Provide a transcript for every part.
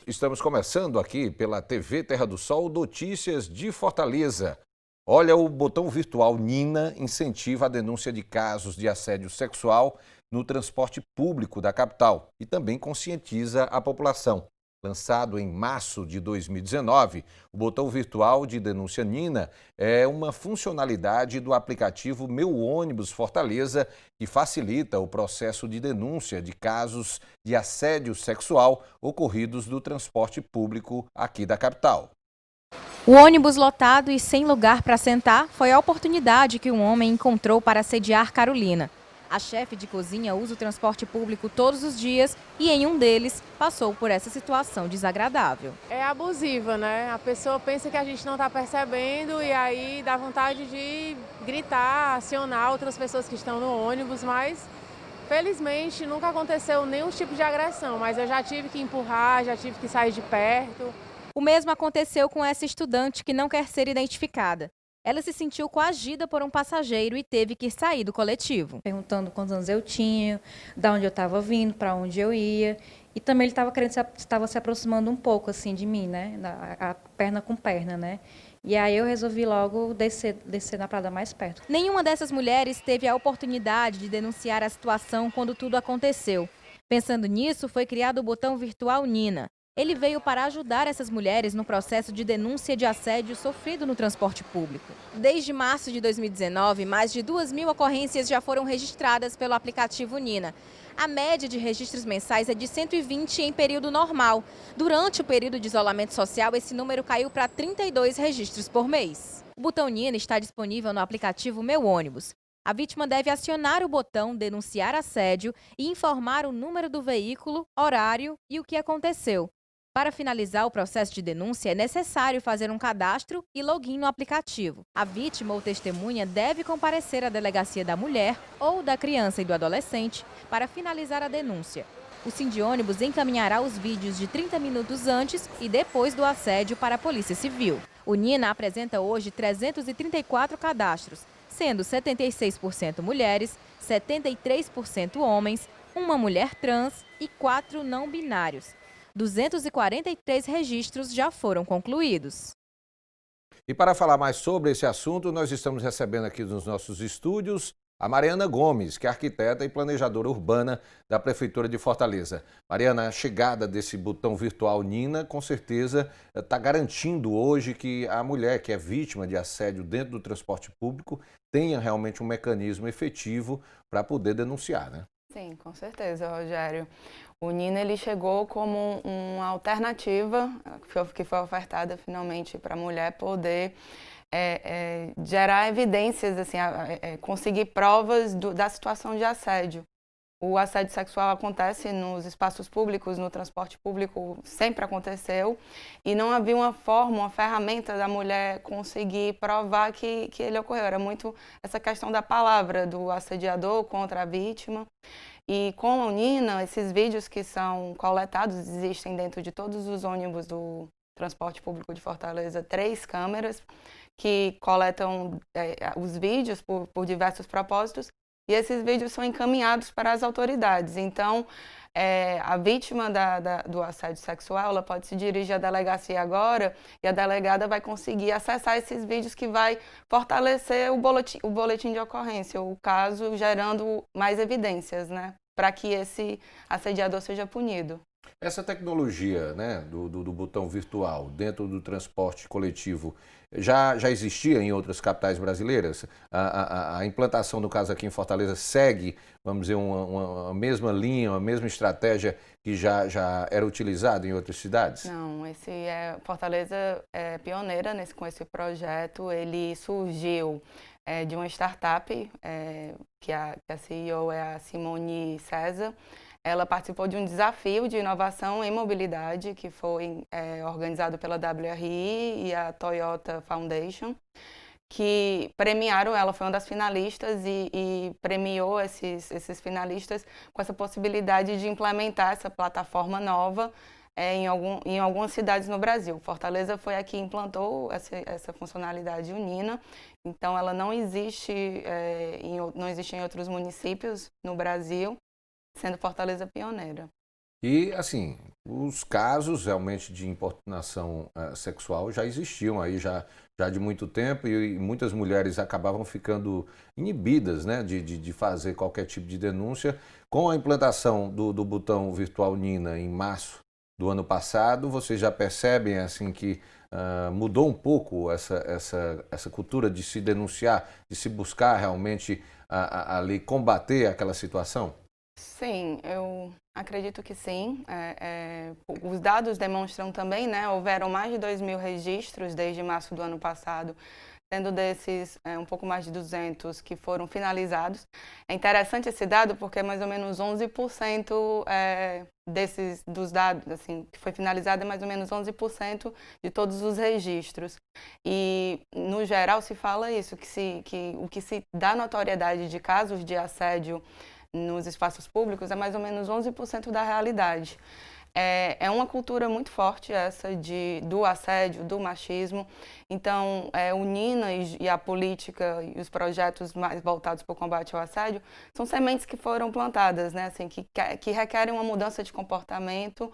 Estamos começando aqui pela TV Terra do Sol, notícias de Fortaleza. Olha, o botão virtual Nina incentiva a denúncia de casos de assédio sexual no transporte público da capital e também conscientiza a população. Lançado em março de 2019, o botão virtual de denúncia Nina é uma funcionalidade do aplicativo Meu Ônibus Fortaleza que facilita o processo de denúncia de casos de assédio sexual ocorridos no transporte público aqui da capital. O ônibus lotado e sem lugar para sentar foi a oportunidade que um homem encontrou para assediar Carolina. A chefe de cozinha usa o transporte público todos os dias e em um deles passou por essa situação desagradável. É abusiva, né? A pessoa pensa que a gente não está percebendo e aí dá vontade de gritar, acionar outras pessoas que estão no ônibus, mas felizmente nunca aconteceu nenhum tipo de agressão, mas eu já tive que empurrar, já tive que sair de perto. O mesmo aconteceu com essa estudante que não quer ser identificada. Ela se sentiu coagida por um passageiro e teve que sair do coletivo. Perguntando quantos anos eu tinha, de onde eu estava vindo, para onde eu ia. E também ele estava se aproximando um pouco assim de mim, né? A perna com perna, né? E aí eu resolvi logo descer na prada mais perto. Nenhuma dessas mulheres teve a oportunidade de denunciar a situação quando tudo aconteceu. Pensando nisso, foi criado o botão virtual Nina. Ele veio para ajudar essas mulheres no processo de denúncia de assédio sofrido no transporte público. Desde março de 2019, mais de 2.000 ocorrências já foram registradas pelo aplicativo Nina. A média de registros mensais é de 120 em período normal. Durante o período de isolamento social, esse número caiu para 32 registros por mês. O botão Nina está disponível no aplicativo Meu Ônibus. A vítima deve acionar o botão Denunciar Assédio e informar o número do veículo, horário e o que aconteceu. Para finalizar o processo de denúncia, é necessário fazer um cadastro e login no aplicativo. A vítima ou testemunha deve comparecer à delegacia da mulher ou da criança e do adolescente para finalizar a denúncia. O Sindônibus encaminhará os vídeos de 30 minutos antes e depois do assédio para a Polícia Civil. O Nina apresenta hoje 334 cadastros, sendo 76% mulheres, 73% homens, uma mulher trans e 4 não binários. 243 registros já foram concluídos. E para falar mais sobre esse assunto, nós estamos recebendo aqui nos nossos estúdios a Mariana Gomes, que é arquiteta e planejadora urbana da Prefeitura de Fortaleza. Mariana, a chegada desse botão virtual Nina, com certeza, está garantindo hoje que a mulher que é vítima de assédio dentro do transporte público tenha realmente um mecanismo efetivo para poder denunciar, né? Sim, com certeza, Rogério. O Nina ele chegou como uma alternativa que foi ofertada finalmente para a mulher poder gerar evidências, assim, conseguir provas da situação de assédio. O assédio sexual acontece nos espaços públicos, no transporte público, sempre aconteceu, e não havia uma forma, uma ferramenta da mulher conseguir provar que ele ocorreu. Era muito essa questão da palavra do assediador contra a vítima. E com a Nina, esses vídeos que são coletados, existem dentro de todos os ônibus do transporte público de Fortaleza, 3 câmeras que coletam os vídeos por diversos propósitos, e esses vídeos são encaminhados para as autoridades. Então, a vítima do assédio sexual, ela pode se dirigir à delegacia agora e a delegada vai conseguir acessar esses vídeos que vai fortalecer o boletim de ocorrência, o caso, gerando mais evidências, né, para que esse assediador seja punido. Essa tecnologia, né, do botão virtual dentro do transporte coletivo já existia em outras capitais brasileiras? A implantação, no caso aqui em Fortaleza, segue, vamos dizer, uma mesma linha, uma mesma estratégia que já era utilizada em outras cidades? Não, Fortaleza é pioneira com esse projeto. Ele surgiu de uma startup, que a CEO é a Simone César. Ela participou de um desafio de inovação em mobilidade que foi organizado pela WRI e a Toyota Foundation, que premiaram ela, foi uma das finalistas e premiou esses finalistas com essa possibilidade de implementar essa plataforma nova em algumas cidades no Brasil. Fortaleza foi a que implantou essa funcionalidade Nina, então ela não existe em outros municípios no Brasil, sendo Fortaleza pioneira. E, assim, os casos realmente de importunação sexual já existiam aí já de muito tempo e muitas mulheres acabavam ficando inibidas, né, de fazer qualquer tipo de denúncia. Com a implantação do botão virtual Nina em março do ano passado, vocês já percebem assim que mudou um pouco essa cultura de se denunciar, de se buscar realmente ali combater aquela situação? Sim, eu acredito que sim. Os dados demonstram também, né? Houveram mais de 2.000 registros desde março do ano passado, sendo desses um pouco mais de 200 que foram finalizados. É interessante esse dado porque mais ou menos 11% dos dados assim, que foi finalizado é mais ou menos 11% de todos os registros. E, no geral, se fala isso, que o que se dá notoriedade de casos de assédio nos espaços públicos é mais ou menos 11% da realidade. É uma cultura muito forte essa do assédio, do machismo. Então, o Nina e a política e os projetos mais voltados para o combate ao assédio são sementes que foram plantadas, né? Assim, que requerem uma mudança de comportamento.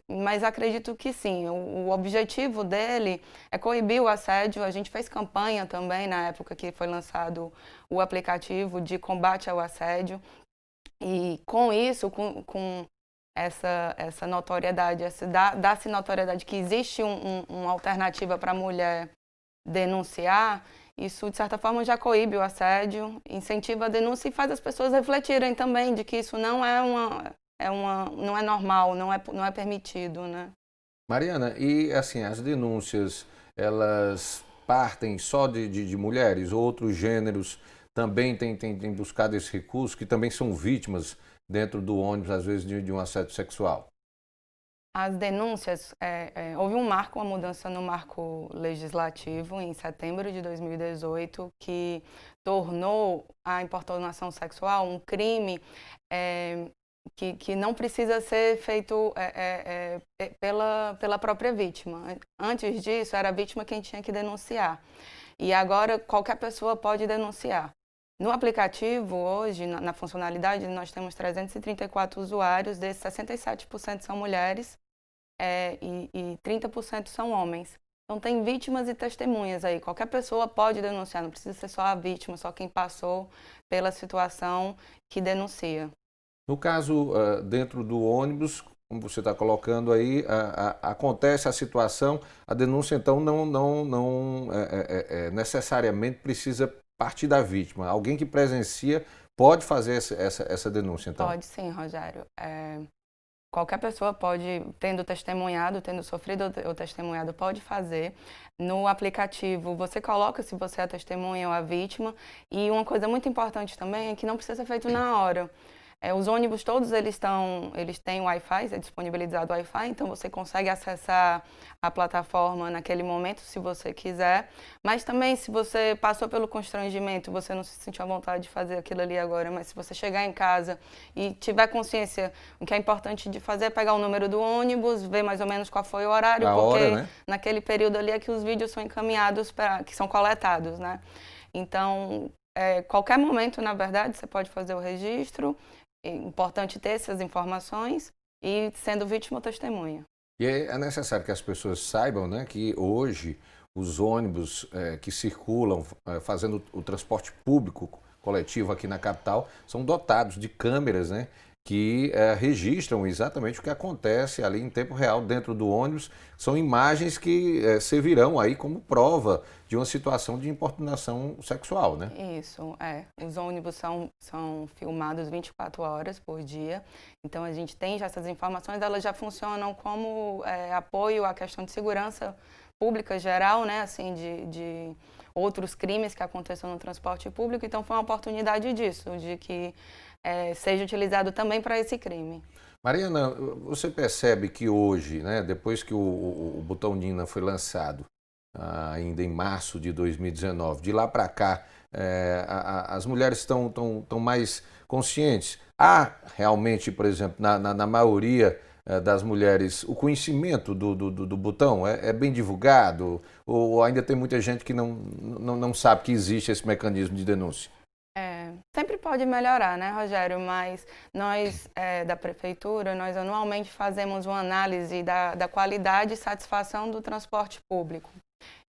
Mas acredito que sim, o objetivo dele é coibir o assédio. A gente fez campanha também na época que foi lançado o aplicativo de combate ao assédio e com isso, com essa notoriedade, dá-se notoriedade que existe uma alternativa para a mulher denunciar, isso de certa forma já coíbe o assédio, incentiva a denúncia e faz as pessoas refletirem também de que isso não não é normal, não é permitido, né? Mariana, e assim, as denúncias, elas partem só de mulheres, outros gêneros também têm buscado esse recurso, que também são vítimas dentro do ônibus, às vezes, de um assédio sexual? As denúncias, houve uma mudança no marco legislativo em setembro de 2018, que tornou a importunação sexual um crime que não precisa ser feito pela própria vítima. Antes disso, era a vítima quem tinha que denunciar. E agora, qualquer pessoa pode denunciar. No aplicativo, hoje, na funcionalidade, nós temos 334 usuários, desses 67% são mulheres e 30% são homens. Então, tem vítimas e testemunhas aí. Qualquer pessoa pode denunciar, não precisa ser só a vítima, só quem passou pela situação que denuncia. No caso, dentro do ônibus, como você está colocando aí, acontece a situação, a denúncia então não necessariamente precisa partir da vítima. Alguém que presencia pode fazer essa denúncia, então? Pode sim, Rogério. Qualquer pessoa pode, tendo testemunhado, tendo sofrido ou testemunhado, pode fazer. No aplicativo, você coloca se você é a testemunha ou a vítima. E uma coisa muito importante também é que não precisa ser feito na hora. Os ônibus todos eles têm Wi-Fi, é disponibilizado Wi-Fi, então você consegue acessar a plataforma naquele momento se você quiser. Mas também se você passou pelo constrangimento, você não se sentiu à vontade de fazer aquilo ali agora, mas se você chegar em casa e tiver consciência, o que é importante de fazer é pegar o número do ônibus, ver mais ou menos qual foi o horário, porque né? Naquele período ali é que os vídeos são encaminhados, que são coletados, né? Então, qualquer momento, na verdade, você pode fazer o registro. É importante ter essas informações e sendo vítima ou testemunha. E é necessário que as pessoas saibam, né, que hoje os ônibus que circulam fazendo o transporte público coletivo aqui na capital são dotados de câmeras, né, que registram exatamente o que acontece ali em tempo real dentro do ônibus. São imagens que servirão aí como prova de uma situação de importunação sexual, né? Isso, Os ônibus são filmados 24 horas por dia, então a gente tem já essas informações, elas já funcionam como apoio à questão de segurança pública geral, né, assim, de outros crimes que aconteçam no transporte público, então foi uma oportunidade disso, de que seja utilizado também para esse crime. Mariana, você percebe que hoje, né, depois que o botão Nina foi lançado, ainda em março de 2019, de lá para cá, as mulheres estão mais conscientes? Há realmente, por exemplo, na maioria das mulheres, o conhecimento do botão é bem divulgado? Ou ainda tem muita gente que não sabe que existe esse mecanismo de denúncia? sempre pode melhorar, né, Rogério? Mas nós, da Prefeitura, nós anualmente fazemos uma análise da qualidade e satisfação do transporte público.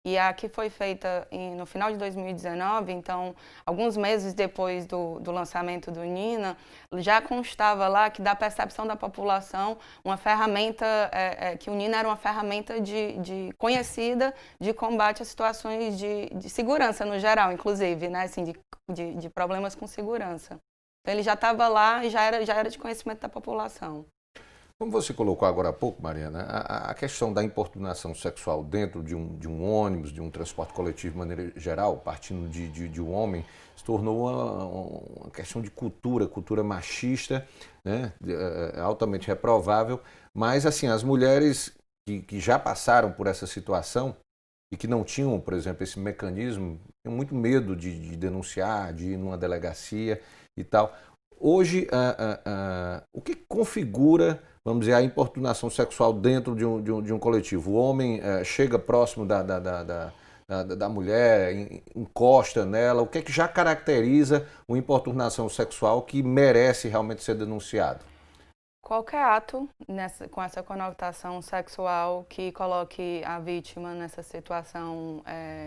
E a que foi feita no final de 2019, então, alguns meses depois do lançamento do Nina, já constava lá que da percepção da população, uma ferramenta, que o Nina era uma ferramenta conhecida de combate a situações de segurança no geral, inclusive, né, assim, de problemas com segurança. Então, ele já estava lá e já era de conhecimento da população. Como você colocou agora há pouco, Mariana, a questão da importunação sexual dentro de um ônibus, de um transporte coletivo de maneira geral, partindo de um homem, se tornou uma questão de cultura machista, né, altamente reprovável. Mas, assim, as mulheres que já passaram por essa situação e que não tinham, por exemplo, esse mecanismo, tinham muito medo de denunciar, de ir numa delegacia e tal. Hoje, o que configura, vamos dizer, a importunação sexual dentro de um coletivo? O homem chega próximo da mulher, encosta nela. O que é que já caracteriza uma importunação sexual que merece realmente ser denunciado? Qualquer ato com essa conotação sexual que coloque a vítima nessa situação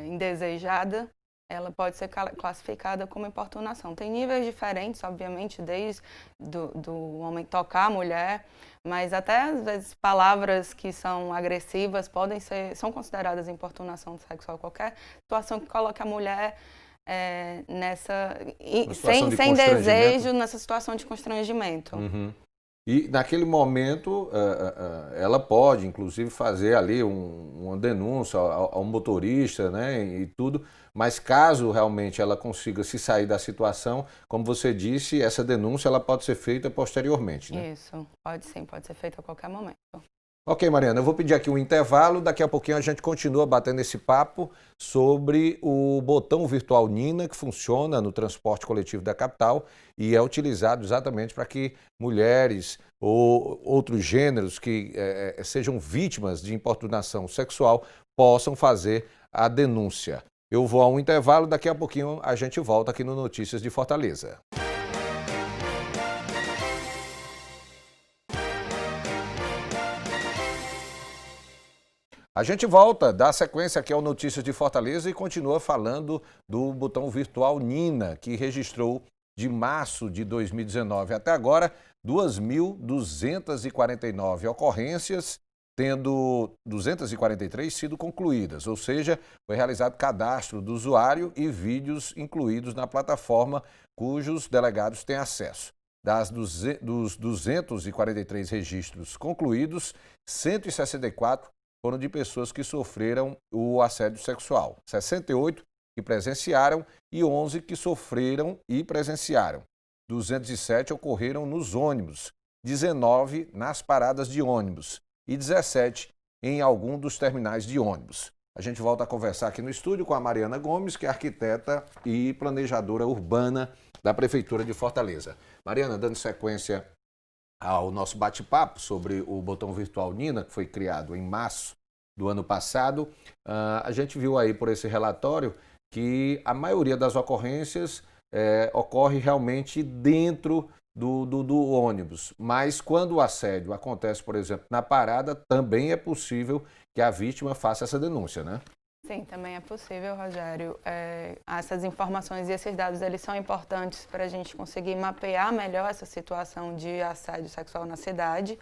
indesejada, ela pode ser classificada como importunação. Tem níveis diferentes, obviamente, desde do homem tocar a mulher, mas até às vezes palavras que são agressivas são consideradas importunação sexual. Qualquer situação que coloque a mulher sem desejo, nessa situação de constrangimento. Uhum. E naquele momento ela pode, inclusive, fazer ali uma denúncia ao motorista, né, e tudo, mas caso realmente ela consiga se sair da situação, como você disse, essa denúncia ela pode ser feita posteriormente, né? Isso, pode sim, pode ser feita a qualquer momento. Ok, Mariana, eu vou pedir aqui um intervalo, daqui a pouquinho a gente continua batendo esse papo sobre o botão virtual Nina, que funciona no transporte coletivo da capital e é utilizado exatamente para que mulheres ou outros gêneros que sejam vítimas de importunação sexual possam fazer a denúncia. Eu vou a um intervalo, daqui a pouquinho a gente volta aqui no Notícias de Fortaleza. A gente volta, dá sequência aqui ao Notícias de Fortaleza e continua falando do botão virtual Nina, que registrou de março de 2019 até agora 2.249 ocorrências, tendo 243 sido concluídas, ou seja, foi realizado cadastro do usuário e vídeos incluídos na plataforma cujos delegados têm acesso. Dos 243 registros concluídos, 164 foram de pessoas que sofreram o assédio sexual, 68 que presenciaram e 11 que sofreram e presenciaram. 207 ocorreram nos ônibus, 19 nas paradas de ônibus e 17 em algum dos terminais de ônibus. A gente volta a conversar aqui no estúdio com a Mariana Gomes, que é arquiteta e planejadora urbana da Prefeitura de Fortaleza. Mariana, dando sequência ao nosso bate-papo sobre o botão virtual Nina, que foi criado em março do ano passado, a gente viu aí por esse relatório que a maioria das ocorrências ocorre realmente dentro do ônibus. Mas quando o assédio acontece, por exemplo, na parada, também é possível que a vítima faça essa denúncia, né? Sim, também é possível, Rogério. Essas informações e esses dados eles são importantes para a gente conseguir mapear melhor essa situação de assédio sexual na cidade.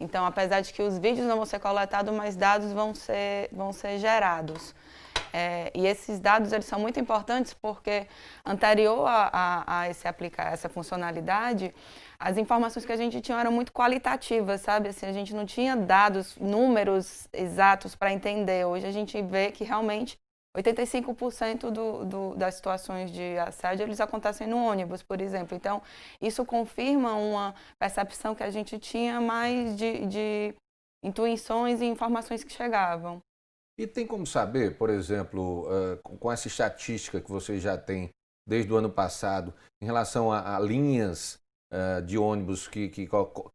Então, apesar de que os vídeos não vão ser coletados, mas dados vão ser gerados. E esses dados eles são muito importantes porque, anterior a aplicar essa funcionalidade, as informações que a gente tinha eram muito qualitativas, sabe? Assim, a gente não tinha dados, números exatos para entender. Hoje a gente vê que realmente 85% das situações de assédio eles acontecem no ônibus, por exemplo. Então, isso confirma uma percepção que a gente tinha mais de intuições e informações que chegavam. E tem como saber, por exemplo, com essa estatística que vocês já têm desde o ano passado, em relação a linhas de ônibus que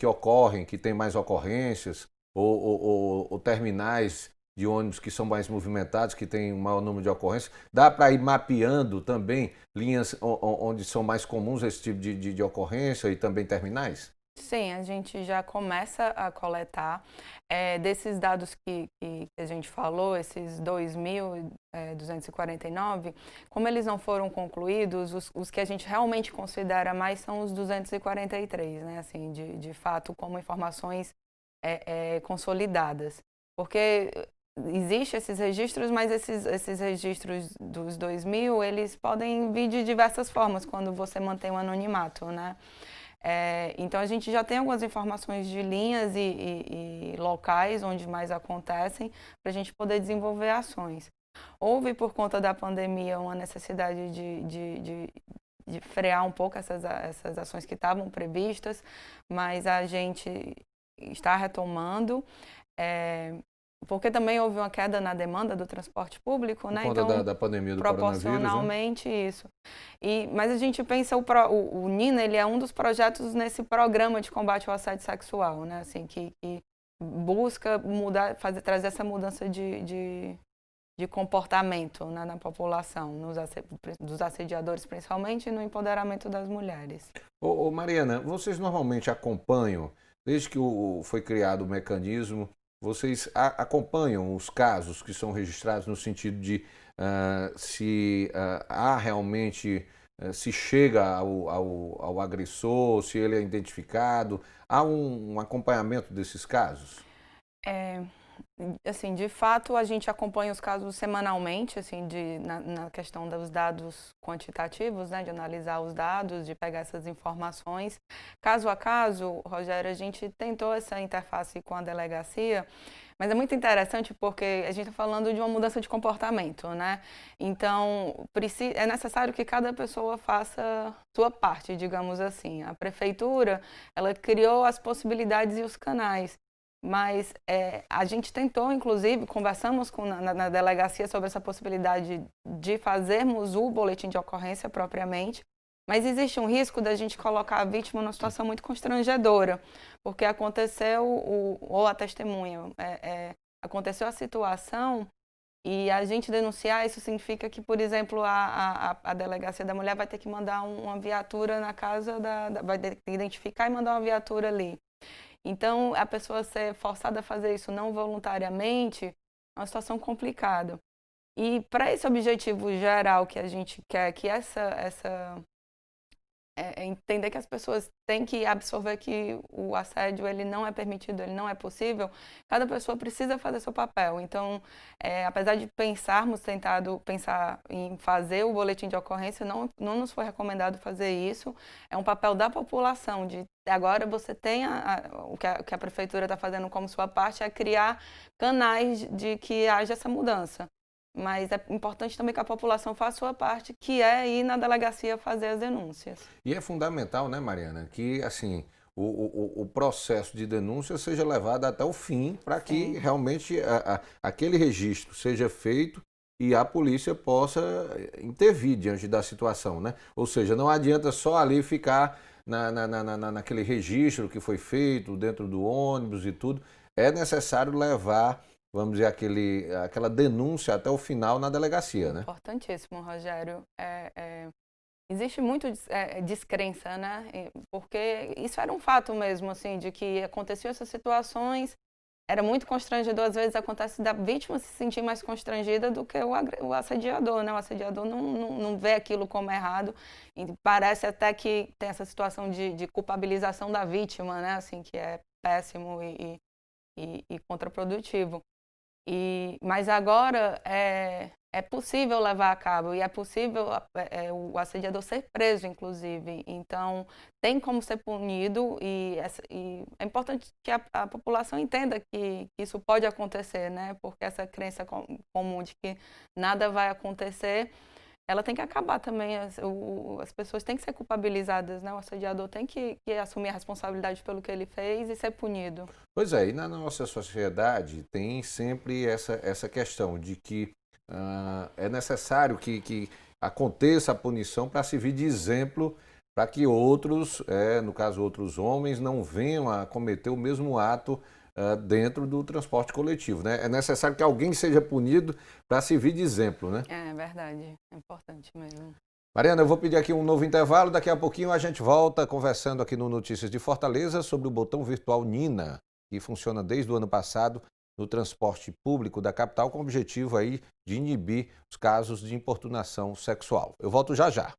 ocorrem, que tem mais ocorrências, ou terminais de ônibus que são mais movimentados, que tem um maior número de ocorrências? Dá para ir mapeando também linhas onde são mais comuns esse tipo de ocorrência e também terminais? Sim, a gente já começa a coletar desses dados que a gente falou, esses 2.249, como eles não foram concluídos, os que a gente realmente considera mais são os 243, né? Assim, de fato, como informações consolidadas. Porque existem esses registros, mas esses registros dos 2.000, eles podem vir de diversas formas quando você mantém o anonimato, né? Então a gente já tem algumas informações de linhas e locais onde mais acontecem para a gente poder desenvolver ações. Houve, por conta da pandemia, uma necessidade de frear um pouco essas ações que estavam previstas, mas a gente está retomando. Porque também houve uma queda na demanda do transporte público, né? Por conta então, da pandemia do coronavírus, né? proporcionalmente isso. Mas a gente pensa, o Nina, ele é um dos projetos nesse programa de combate ao assédio sexual, né? Assim, que busca mudar, trazer essa mudança de comportamento, né, na população, dos assediadores principalmente, e no empoderamento das mulheres. Mariana, vocês normalmente acompanham, desde que foi criado o mecanismo, vocês acompanham os casos que são registrados no sentido de se há realmente, se chega ao agressor, se ele é identificado, há um acompanhamento desses casos? Assim, de fato, a gente acompanha os casos semanalmente, assim, na questão dos dados quantitativos, né, de analisar os dados, de pegar essas informações. Caso a caso, Rogério, a gente tentou essa interface com a delegacia, mas é muito interessante porque a gente está falando de uma mudança de comportamento, né? Então, é necessário que cada pessoa faça sua parte, digamos assim. A prefeitura, ela criou as possibilidades e os canais. Mas a gente tentou, inclusive, conversamos na delegacia sobre essa possibilidade de fazermos o boletim de ocorrência propriamente, mas existe um risco da gente colocar a vítima numa situação muito constrangedora, porque aconteceu, ou a testemunha, aconteceu a situação e a gente denunciar, isso significa que, por exemplo, a delegacia da mulher vai ter que mandar uma viatura na casa, vai ter que identificar e mandar uma viatura ali. Então, a pessoa ser forçada a fazer isso não voluntariamente é uma situação complicada. E para esse objetivo geral que a gente quer, que entender que as pessoas têm que absorver que o assédio ele não é permitido, ele não é possível, cada pessoa precisa fazer seu papel. Então, apesar de tentado pensar em fazer o boletim de ocorrência, não nos foi recomendado fazer isso. É um papel da população, de agora você tem o que a prefeitura está fazendo como sua parte, é criar canais de que haja essa mudança. Mas é importante também que a população faça a sua parte, que é ir na delegacia fazer as denúncias. E é fundamental, né, Mariana, que assim o processo de denúncia seja levado até o fim para que realmente aquele registro seja feito e a polícia possa intervir diante da situação, né? Ou seja, não adianta só ali ficar naquele registro que foi feito dentro do ônibus e tudo. É necessário levar, vamos dizer, aquela denúncia até o final na delegacia, né? Importantíssimo, Rogério. Existe muito descrença, né? Porque isso era um fato mesmo, assim, de que aconteciam essas situações, era muito constrangedor, às vezes acontece da vítima se sentir mais constrangida do que o assediador, né? O assediador não vê aquilo como errado, e parece até que tem essa situação de culpabilização da vítima, né? Assim, que é péssimo e contraprodutivo. Mas agora é possível levar a cabo e é possível o assediador ser preso, inclusive. Então, tem como ser punido e é importante que a população entenda que isso pode acontecer, né? Porque essa crença comum de que nada vai acontecer, ela tem que acabar também. As pessoas têm que ser culpabilizadas, né? O assediador tem que assumir a responsabilidade pelo que ele fez e ser punido. Pois é, e na nossa sociedade tem sempre essa questão de que é necessário que aconteça a punição para servir de exemplo para que outros, no caso outros homens, não venham a cometer o mesmo ato dentro do transporte coletivo, né? É necessário que alguém seja punido para servir de exemplo, né? É verdade, é importante mesmo. Mariana, eu vou pedir aqui um novo intervalo, daqui a pouquinho a gente volta conversando aqui no Notícias de Fortaleza sobre o botão virtual Nina, que funciona desde o ano passado no transporte público da capital com o objetivo aí de inibir os casos de importunação sexual. Eu volto já já.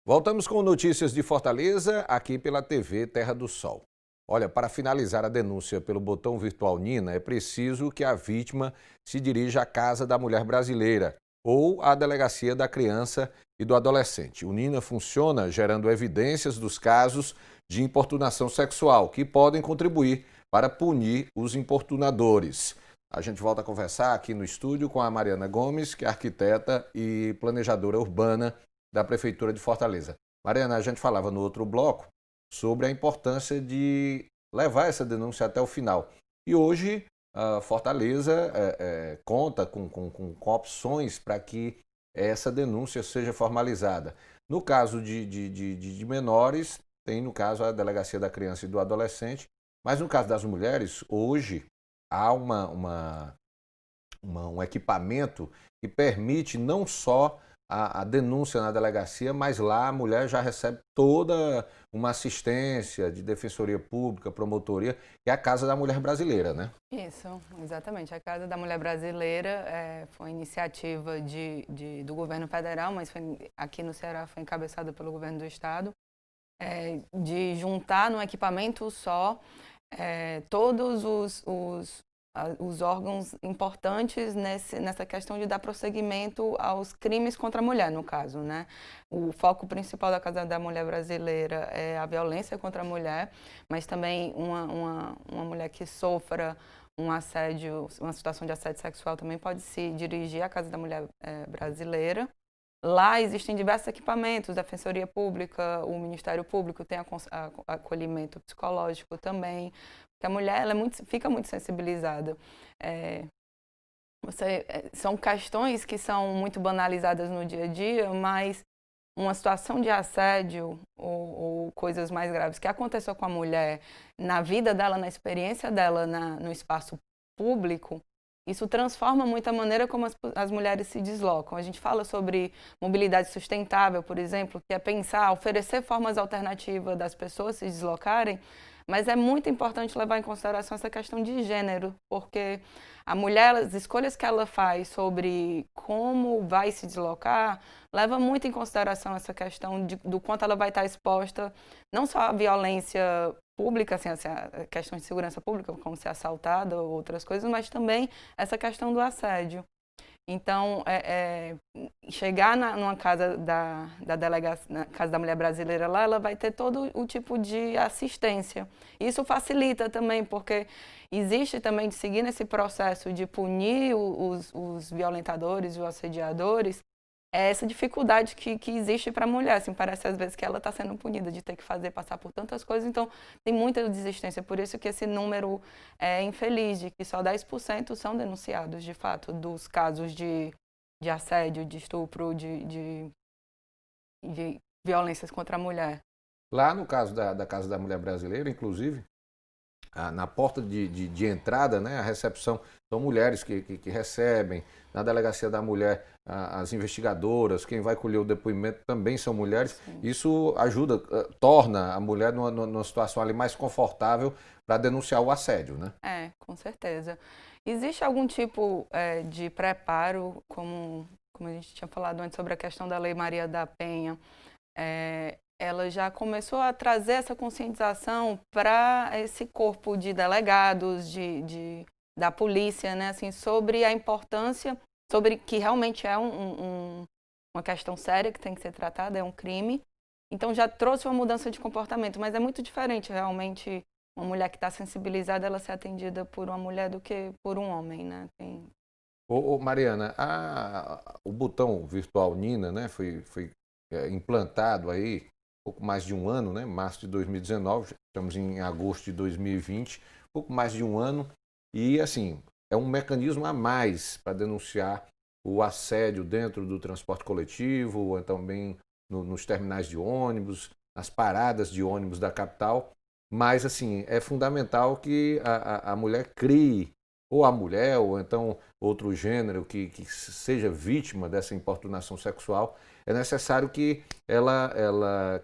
Voltamos com Notícias de Fortaleza, aqui pela TV Terra do Sol. Olha, para finalizar a denúncia pelo botão virtual Nina, é preciso que a vítima se dirija à Casa da Mulher Brasileira ou à Delegacia da Criança e do Adolescente. O Nina funciona gerando evidências dos casos de importunação sexual, que podem contribuir para punir os importunadores. A gente volta a conversar aqui no estúdio com a Mariana Gomes, que é arquiteta e planejadora urbana da Prefeitura de Fortaleza. Mariana, a gente falava no outro bloco sobre a importância de levar essa denúncia até o final. E hoje, Fortaleza conta com opções para que essa denúncia seja formalizada. No caso de menores, tem, no caso, a Delegacia da Criança e do Adolescente, mas no caso das mulheres, hoje há um equipamento que permite não só a denúncia na delegacia, mas lá a mulher já recebe toda uma assistência de defensoria pública, promotoria, que é a Casa da Mulher Brasileira, né? Isso, exatamente. A Casa da Mulher Brasileira foi iniciativa do governo federal, mas aqui no Ceará foi encabeçada pelo governo do estado, de juntar num equipamento só todos os órgãos importantes nessa questão de dar prosseguimento aos crimes contra a mulher, no caso, né? O foco principal da Casa da Mulher Brasileira é a violência contra a mulher, mas também uma mulher que sofra um assédio, uma situação de assédio sexual também pode se dirigir à Casa da Mulher Brasileira. Lá existem diversos equipamentos, Defensoria Pública, o Ministério Público tem acolhimento psicológico também, porque a mulher fica muito sensibilizada. São questões que são muito banalizadas no dia a dia, mas uma situação de assédio ou coisas mais graves que aconteceu com a mulher na vida dela, na experiência dela no espaço público, isso transforma muito a maneira como as mulheres se deslocam. A gente fala sobre mobilidade sustentável, por exemplo, que é pensar, oferecer formas alternativas das pessoas se deslocarem, mas é muito importante levar em consideração essa questão de gênero, porque a mulher, as escolhas que ela faz sobre como vai se deslocar, leva muito em consideração essa questão do quanto ela vai estar exposta, não só à violência pública, assim, a questão de segurança pública, como ser assaltada ou outras coisas, mas também essa questão do assédio. Então, chegar numa casa da delegacia, na Casa da Mulher Brasileira lá, ela vai ter todo o tipo de assistência. Isso facilita também, porque existe também, de seguir nesse processo de punir os violentadores e os assediadores, essa dificuldade que existe para a mulher. Assim, parece às vezes que ela está sendo punida de ter que passar por tantas coisas, então tem muita desistência. Por isso que esse número é infeliz, de que só 10% são denunciados, de fato, dos casos de assédio, de estupro, de violências contra a mulher. Lá no caso da Casa da Mulher Brasileira, inclusive, na porta de entrada, né, a recepção, são mulheres que recebem. Na Delegacia da Mulher, as investigadoras, quem vai colher o depoimento também são mulheres. Sim. Isso ajuda, torna a mulher numa situação ali mais confortável para denunciar o assédio, né? Com certeza. Existe algum tipo de preparo, como a gente tinha falado antes sobre a questão da Lei Maria da Penha, ela já começou a trazer essa conscientização para esse corpo de delegados, da polícia, né, assim, sobre a importância, sobre que realmente é uma questão séria que tem que ser tratada, é um crime. Então já trouxe uma mudança de comportamento, mas é muito diferente realmente uma mulher que está sensibilizada, ela ser atendida por uma mulher do que por um homem, né? Mariana, o botão virtual Nina, né, foi implantado aí pouco mais de um ano, né, março de 2019, estamos em agosto de 2020, pouco mais de um ano. E, assim, é um mecanismo a mais para denunciar o assédio dentro do transporte coletivo, ou também nos terminais de ônibus, nas paradas de ônibus da capital. Mas, assim, é fundamental que a mulher crie, ou a mulher, ou então outro gênero que seja vítima dessa importunação sexual, é necessário que ela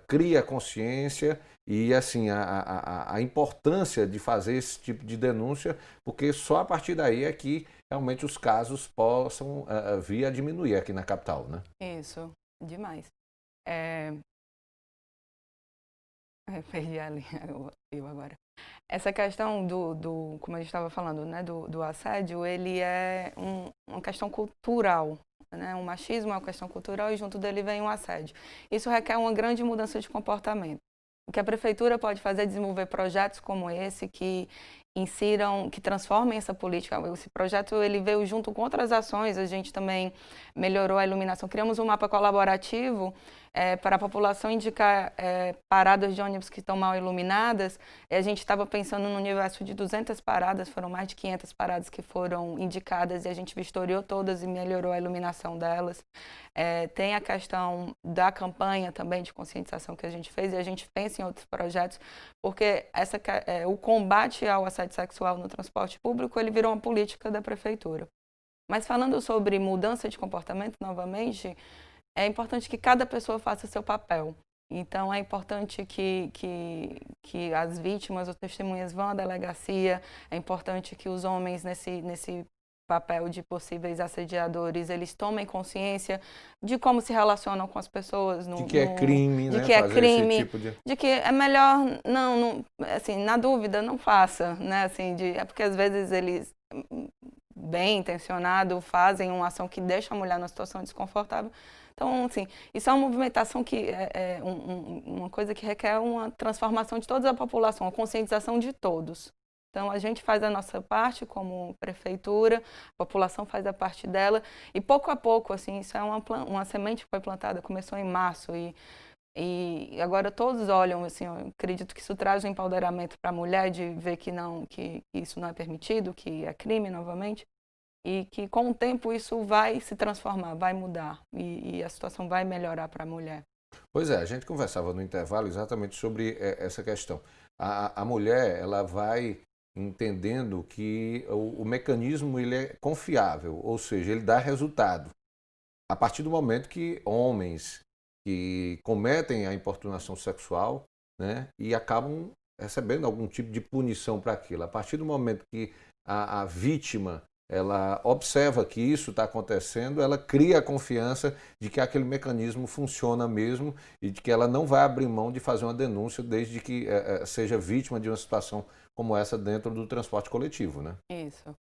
crie a consciência e, assim, a importância de fazer esse tipo de denúncia, porque só a partir daí é que realmente os casos possam vir a diminuir aqui na capital, né? Isso, demais. Eu perdi a linha, eu agora. Essa questão como a gente estava falando, né, do assédio, ele é uma questão cultural, né? O machismo é uma questão cultural e junto dele vem o assédio. Isso requer uma grande mudança de comportamento. O que a prefeitura pode fazer é desenvolver projetos como esse que insiram, que transformem essa política. Esse projeto ele veio junto com outras ações, a gente também melhorou a iluminação. Criamos um mapa colaborativo para a população indicar paradas de ônibus que estão mal iluminadas. E a gente estava pensando no universo de 200 paradas, foram mais de 500 paradas que foram indicadas e a gente vistoriou todas e melhorou a iluminação delas. Tem a questão da campanha também de conscientização que a gente fez e a gente pensa em outros projetos, porque o combate ao assédio sexual no transporte público ele virou uma política da prefeitura. Mas falando sobre mudança de comportamento, novamente, é importante que cada pessoa faça seu papel. Então, é importante que as vítimas ou testemunhas vão à delegacia, é importante que os homens nesse papel de possíveis assediadores, eles tomem consciência de como se relacionam com as pessoas. De que é crime, né? De que é fazer crime, esse tipo de que é melhor, não, assim, na dúvida, não faça, né? Assim, é porque às vezes eles, bem intencionados, fazem uma ação que deixa a mulher numa situação desconfortável. Então, assim, isso é uma movimentação que uma coisa que requer uma transformação de toda a população, a conscientização de todos. Então, a gente faz a nossa parte como prefeitura, a população faz a parte dela, e pouco a pouco, assim, isso é uma semente que foi plantada, começou em março, e agora todos olham, assim, eu acredito que isso traz um empoderamento para a mulher de ver que isso não é permitido, que é crime novamente, e que com o tempo isso vai se transformar, vai mudar, e a situação vai melhorar para a mulher. Pois é, a gente conversava no intervalo exatamente sobre essa questão. A mulher, ela vai entendendo que o mecanismo ele é confiável, ou seja, ele dá resultado. A partir do momento que homens que cometem a importunação sexual, né, e acabam recebendo algum tipo de punição para aquilo. A partir do momento que a vítima ela observa que isso está acontecendo, ela cria a confiança de que aquele mecanismo funciona mesmo e de que ela não vai abrir mão de fazer uma denúncia desde que seja vítima de uma situação como essa dentro do transporte coletivo, né? Isso.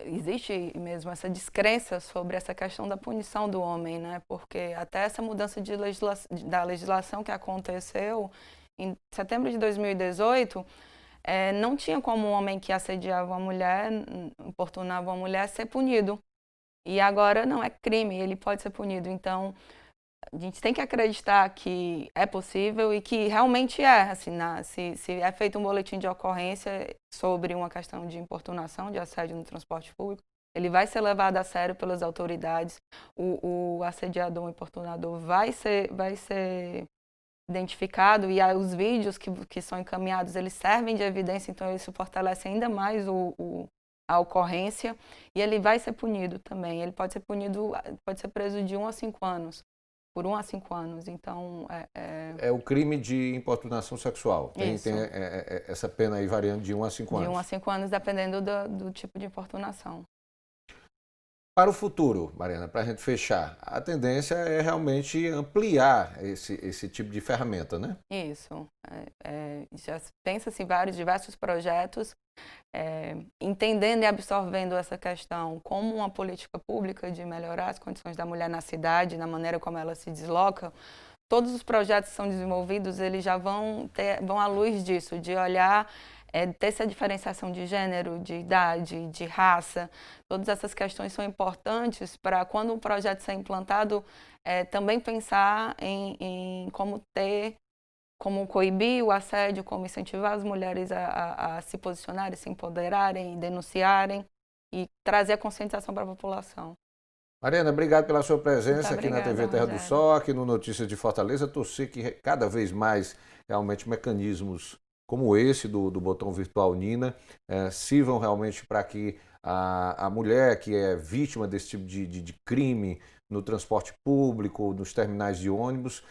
Existe mesmo essa descrença sobre essa questão da punição do homem, né? Porque até essa mudança da legislação que aconteceu em setembro de 2018, não tinha como um homem que assediava uma mulher, importunava uma mulher, ser punido. E agora não, é crime, ele pode ser punido. Então, a gente tem que acreditar que é possível e que realmente é. Assim, se é feito um boletim de ocorrência sobre uma questão de importunação, de assédio no transporte público, ele vai ser levado a sério pelas autoridades. O assediador, o importunador vai ser identificado e os vídeos que são encaminhados, eles servem de evidência, então isso fortalece ainda mais a ocorrência e ele vai ser punido também. Ele pode ser punido, pode ser preso de 1 a 5 anos, por 1 a 5 anos, então... É o crime de importunação sexual, tem essa pena aí variando de 1 a 5 anos. De 1 a 5 anos, dependendo do tipo de importunação. Para o futuro, Mariana, para a gente fechar, a tendência é realmente ampliar esse tipo de ferramenta, né? Isso. Já pensa-se em diversos projetos, entendendo e absorvendo essa questão como uma política pública de melhorar as condições da mulher na cidade, na maneira como ela se desloca. Todos os projetos que são desenvolvidos, eles já vão à luz disso, de olhar, ter essa diferenciação de gênero, de idade, de raça. Todas essas questões são importantes para, quando um projeto ser implantado, também pensar em como coibir o assédio, como incentivar as mulheres a se posicionarem, se empoderarem, denunciarem e trazer a conscientização para a população. Mariana, obrigado pela sua presença Muito aqui na obrigada, TV Terra do Rogério. Sol, aqui no Notícias de Fortaleza. Torcer que cada vez mais realmente mecanismos como esse do botão virtual Nina sirvam realmente para que a mulher que é vítima desse tipo de crime no transporte público, nos terminais de ônibus,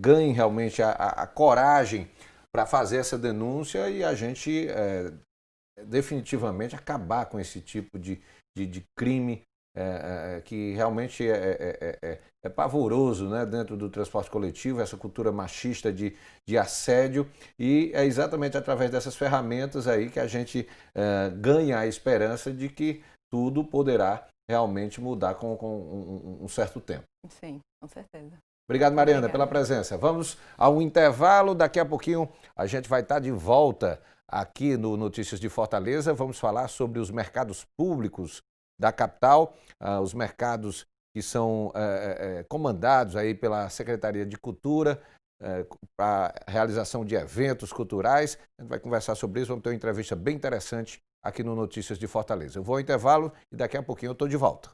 ganhe realmente a coragem para fazer essa denúncia e a gente definitivamente acabar com esse tipo de crime que realmente é pavoroso, né, dentro do transporte coletivo, essa cultura machista de assédio, e é exatamente através dessas ferramentas aí que a gente ganha a esperança de que tudo poderá realmente mudar com um certo tempo. Sim, com certeza. Obrigado, Mariana, Obrigada. pela presença. Vamos ao intervalo, daqui a pouquinho a gente vai estar de volta aqui no Notícias de Fortaleza. Vamos falar sobre os mercados públicos da capital, os mercados que são comandados aí pela Secretaria de Cultura para a realização de eventos culturais. A gente vai conversar sobre isso, vamos ter uma entrevista bem interessante aqui no Notícias de Fortaleza. Eu vou ao intervalo e daqui a pouquinho eu estou de volta.